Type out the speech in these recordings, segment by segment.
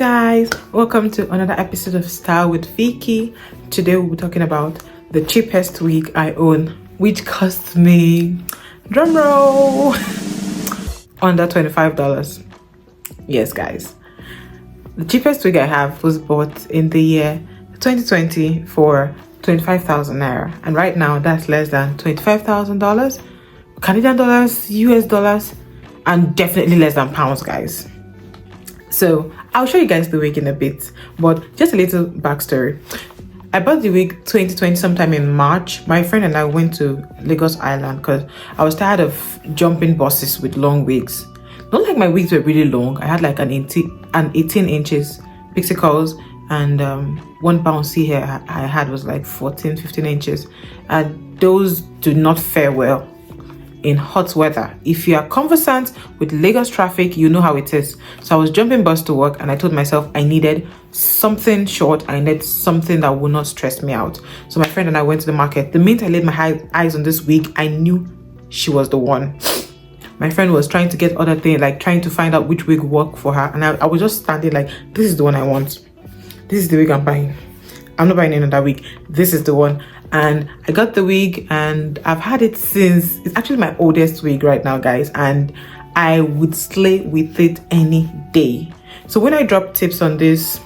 guys, welcome to another episode of Style with Vicky. Today we'll be talking about the cheapest wig I own, which cost me, drumroll, under $25. Yes guys, the cheapest wig I have was bought in the year 2020 for 25,000 naira, and right now that's less than $25,000 Canadian dollars, US dollars, and definitely less than pounds, guys. So I'll show you guys the wig in a bit, but just a little backstory. I bought the wig 2020 sometime in March. My friend and I went to Lagos Island because I was tired of jumping buses with long wigs. Not like my wigs were really long. I had like an 18 inches pixie curls, and one bouncy hair I had was like 15 inches, and those do not fare well in hot weather. If you are conversant with Lagos traffic, you know how it is. So I was jumping bus to work, and I told myself I needed something short. I needed something that would not stress me out. So my friend and I went to the market. The minute I laid my eyes on this wig, I knew she was the one. My friend was trying to get other things, like trying to find out which wig worked for her, and I was just standing like, this is the one I want. This is the wig I'm buying. I'm not buying another wig. This is the one. And I got the wig, and I've had it since. It's actually my oldest wig right now, guys, and I would slay with it any day. So when I drop tips on this,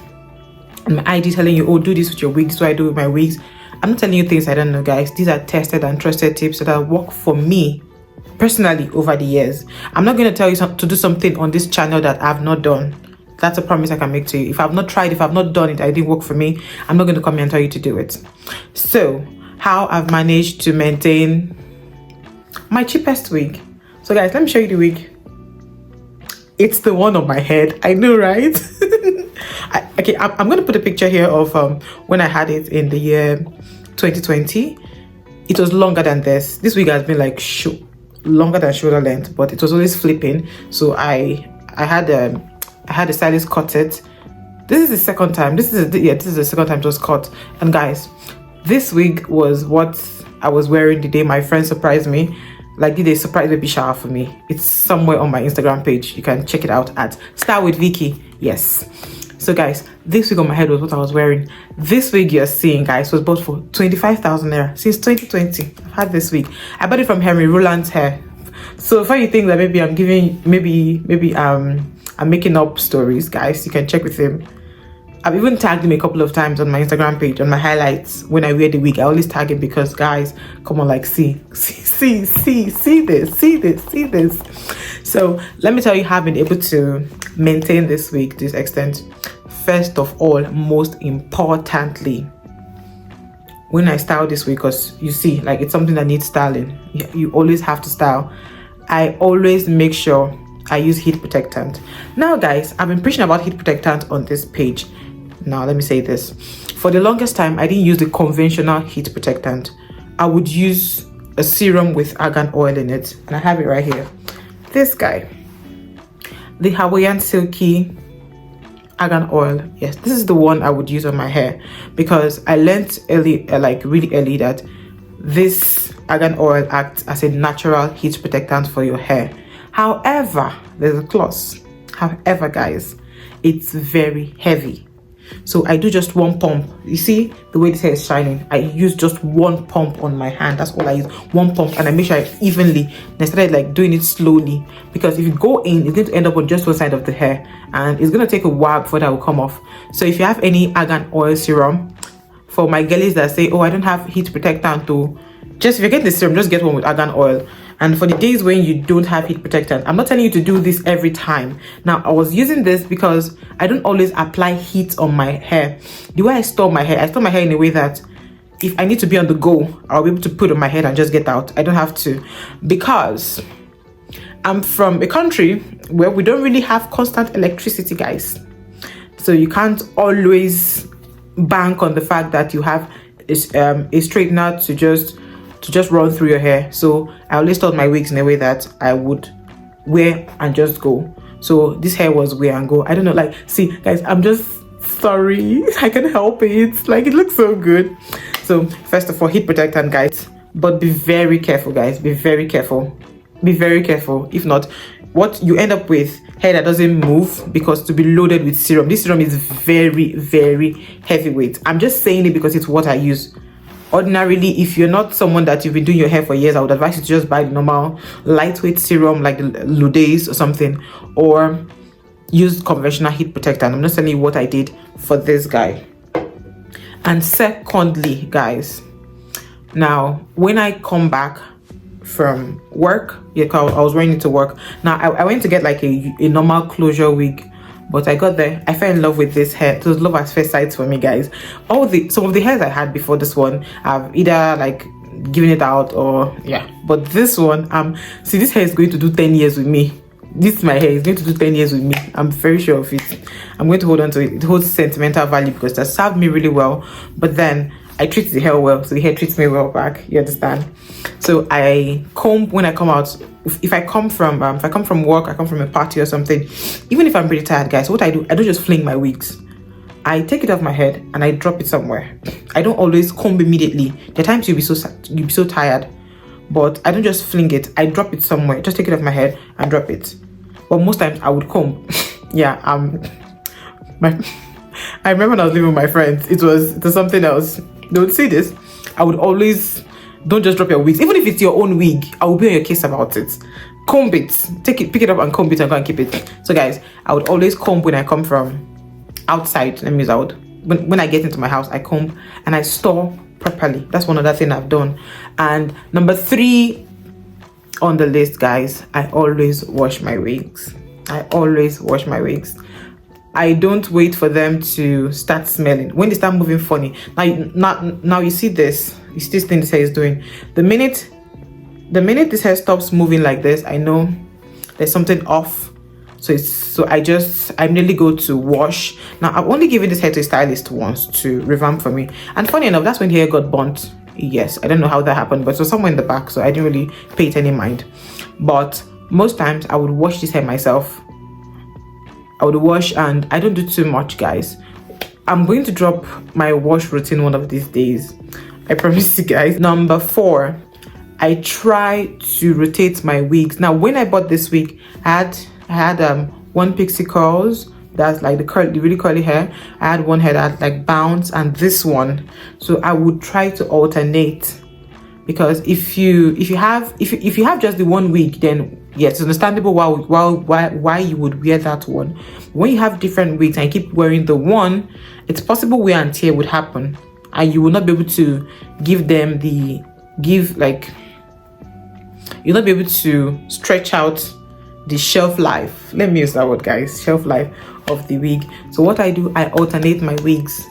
and my ID telling you, oh, do this with your wig, this is what I do with my wigs, I'm not telling you things I don't know, guys. These are tested and trusted tips that have worked for me personally over the years. I'm not going to tell you to do something on this channel that I've not done. That's a promise I can make to you. If I've not tried, if I've not done it, it didn't work for me, I'm not going to come here and tell you to do it. So how I've managed to maintain my cheapest wig. So guys, let me show you the wig. It's the one on my head. I know, right? I'm going to put a picture here of when I had it in the year 2020. It was longer than this. This wig has been like longer than shoulder length, but it was always flipping. So I had a stylist cut it. This is the second time. This is the second time it was cut. And guys, this wig was what I was wearing the day my friend surprised me. Like, did a surprise baby shower for me. It's somewhere on my Instagram page. You can check it out at Style with Vicky. Yes. So guys, this wig on my head was what I was wearing. This wig you're seeing, guys, was bought for 25,000 naira since 2020. I've had this wig. I bought it from Henry Roland's hair. So if you think that maybe I'm giving, maybe I'm making up stories, guys, you can check with him. I've even tagged him a couple of times on my Instagram page, on my highlights. When I wear the wig, I always tag him because, guys, come on, like, see this. So let me tell you how I've been able to maintain this wig to this extent. First of all, most importantly, when I style this wig, because you see, like, it's something that needs styling. You always have to style. I always make sure I use heat protectant. Now guys, I've been preaching about heat protectant on this page. Now let me say this. For the longest time, I didn't use the conventional heat protectant. I would use a serum with argan oil in it, and I have it right here. This guy, the Hawaiian Silky argan oil. Yes, this is the one I would use on my hair, because I learned early, really early, that this argan oil acts as a natural heat protectant for your hair. However, there's a clause. However, guys, it's very heavy. So I do just one pump. You see the way this hair is shining? I use just one pump on my hand. That's all I use. One pump, and I make sure I evenly. And I started like doing it slowly, because if you go in, it's going to end up on just one side of the hair, and it's going to take a while before that will come off. So if you have any argan oil serum, for my girlies that say, oh, I don't have heat protectant, to just, if you get the serum, just get one with argan oil. And for the days when you don't have heat protectant, I'm not telling you to do this every time. Now, I was using this because I don't always apply heat on my hair. The way I store my hair in a way that if I need to be on the go, I'll be able to put on my head and just get out. I don't have to, because I'm from a country where we don't really have constant electricity, guys. So you can't always bank on the fact that you have a straightener to just run through your hair. So I always stored my wigs in a way that I would wear and just go. So this hair was wear and go. I don't know, like, see guys, I'm just sorry, I can't help it. Like, it looks so good. So first of all, heat protectant, guys, but be very careful, guys. Be very careful. If not, what you end up with hair that doesn't move because to be loaded with serum. This serum is very, very heavyweight. I'm just saying it because it's what I use. Ordinarily, if you're not someone that you've been doing your hair for years, I would advise you to just buy the normal lightweight serum like the Ludays or something, or use conventional heat protector. And I'm just telling you what I did for this guy. And secondly, guys, now when I come back from work, yeah, I was wearing it to work. Now I went to get like a normal closure wig, but I got there, I fell in love with this hair. It was love at first sight for me, guys. Some of the hairs I had before this one, I've either like given it out or yeah, but this one, see, this hair is going to do 10 years with me. This my hair is going to do 10 years with me. I'm very sure of it. I'm going to hold on to it. It holds sentimental value because that served me really well, but then I treat the hair well, so the hair treats me well back. You understand? So I comb when I come out. If I come from work, I come from a party or something. Even if I'm pretty tired, guys, what I don't just fling my wigs. I take it off my head and I drop it somewhere. I don't always comb immediately. There are times you'll be so tired, but I don't just fling it. I drop it somewhere. Just take it off my head and drop it. But most times I would comb. Yeah, I remember when I was living with my friends. It was something else. They would say this. I would always, don't just drop your wigs. Even if it's your own wig, I will be on your case about it. Comb it. Pick it up and comb it and go and keep it. So guys, I would always comb when I come from outside. Let me use out. When I get into my house, I comb and I store properly. That's one other thing I've done. And number 3 on the list, guys, I always wash my wigs. I always wash my wigs. I don't wait for them to start smelling. When they start moving funny, now you see this. You see this thing this hair is doing. The minute this hair stops moving like this, I know there's something off. So I immediately go to wash. Now I've only given this hair to a stylist once to revamp for me. And funny enough, that's when the hair got burnt. Yes, I don't know how that happened, but it was somewhere in the back, so I didn't really pay it any mind. But most times I would wash this hair myself. I would wash, and I don't do too much, guys. I'm going to drop my wash routine one of these days. I promise you guys. Number 4, I try to rotate my wigs. Now, when I bought this wig, I had one pixie curls. That's like the really curly hair. I had one hair that had like bounce, and this one. So I would try to alternate, because if you have just the one wig, then yes, it's understandable why you would wear that one. When you have different wigs and you keep wearing the one, it's possible wear and tear would happen, and you will not be able to you'll not be able to stretch out the shelf life. Let me use that word, guys. Shelf life of the wig. So what I do, I alternate my wigs.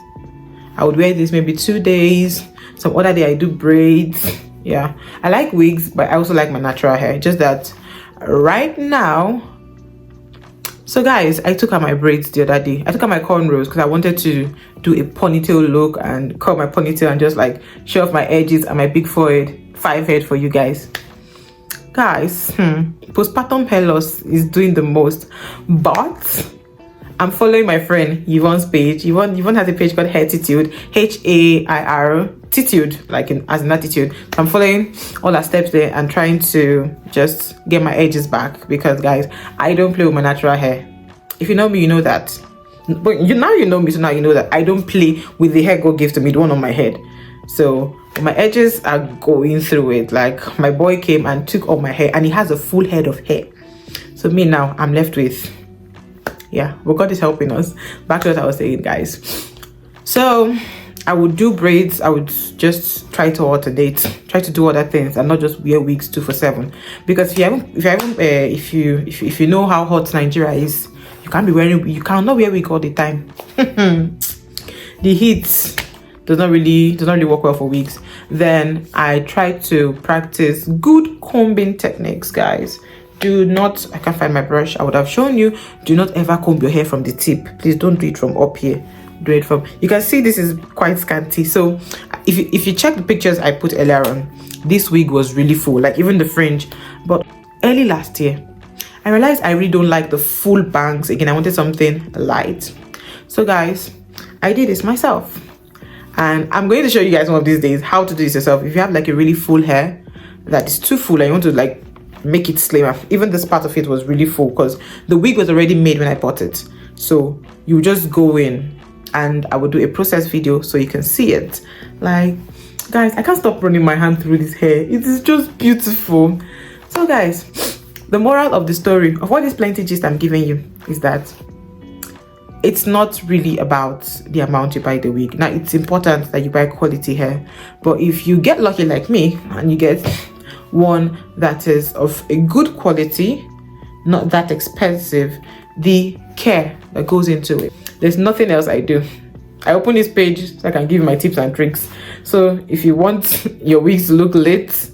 I would wear this maybe 2 days. Some other day I do braids. Yeah, I like wigs, but I also like my natural hair. Just that right now. So guys, I took out my braids the other day. I took out my cornrows because I wanted to do a ponytail look and curl my ponytail and just like show off my edges and my big forehead, 5 head for you guys. Guys, postpartum hair loss is doing the most, but I'm following my friend Yvonne's page. Yvonne has a page called Hairtitude, Hair Titude, like as an attitude. So I'm following all her steps there and trying to just get my edges back, because guys, I don't play with my natural hair. If you know me, you know that. But now you know me, so now you know that I don't play with the hair God gave to me, the one on my head. So my edges are going through it. Like my boy came and took all my hair, and he has a full head of hair. So me now, I'm left with, yeah, but God is helping us. Back to what I was saying, guys. So I would do braids. I would just try to alternate, try to do other things, and not just wear wigs 2/7. Because if you know how hot Nigeria is, you cannot wear wig all the time. The heat does not really work well for wigs. Then I try to practice good combing techniques, guys. Do not, I can't find my brush, I would have shown you. Do not ever comb your hair from the tip. Please don't do it from up here. Do it from, you can see this is quite scanty. So if you check the pictures I put earlier on, this wig was really full, like even the fringe. But early last year, I realized I really don't like the full bangs again. I wanted something light. So guys, I did this myself. And I'm going to show you guys one of these days how to do this yourself. If you have like a really full hair that is too full and you want to like make it slimmer. Even this part of it was really full because the wig was already made when I bought it. So you just go in, and I will do a process video so you can see it. Like, guys, I can't stop running my hand through this hair. It is just beautiful. So guys, the moral of the story of all this plenty gist I'm giving you is that it's not really about the amount you buy the wig. Now, it's important that you buy quality hair, but if you get lucky like me and you get one that is of a good quality, not that expensive, the care that goes into it, there's nothing else I do. I open this page so I can give you my tips and tricks. So if you want your wigs to look lit,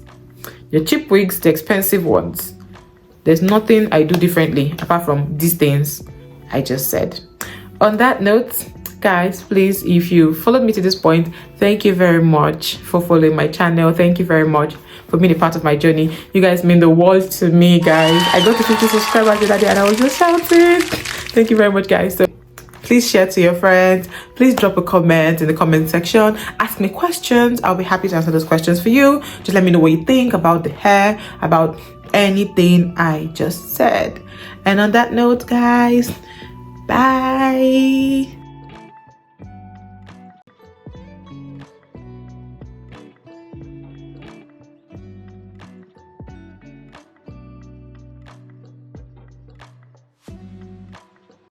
your cheap wigs, the expensive ones, there's nothing I do differently apart from these things I just said. On that note, guys, please, if you followed me to this point, thank you very much for following my channel. Thank you very much for being a part of my journey. You guys mean the world to me, guys. I got to 50 subscribers the other day and I was just shouting. Thank you very much, guys. So please share to your friends. Please drop a comment in the comment section. Ask me questions. I'll be happy to answer those questions for you. Just let me know what you think about the hair, about anything I just said. And on that note, guys, bye.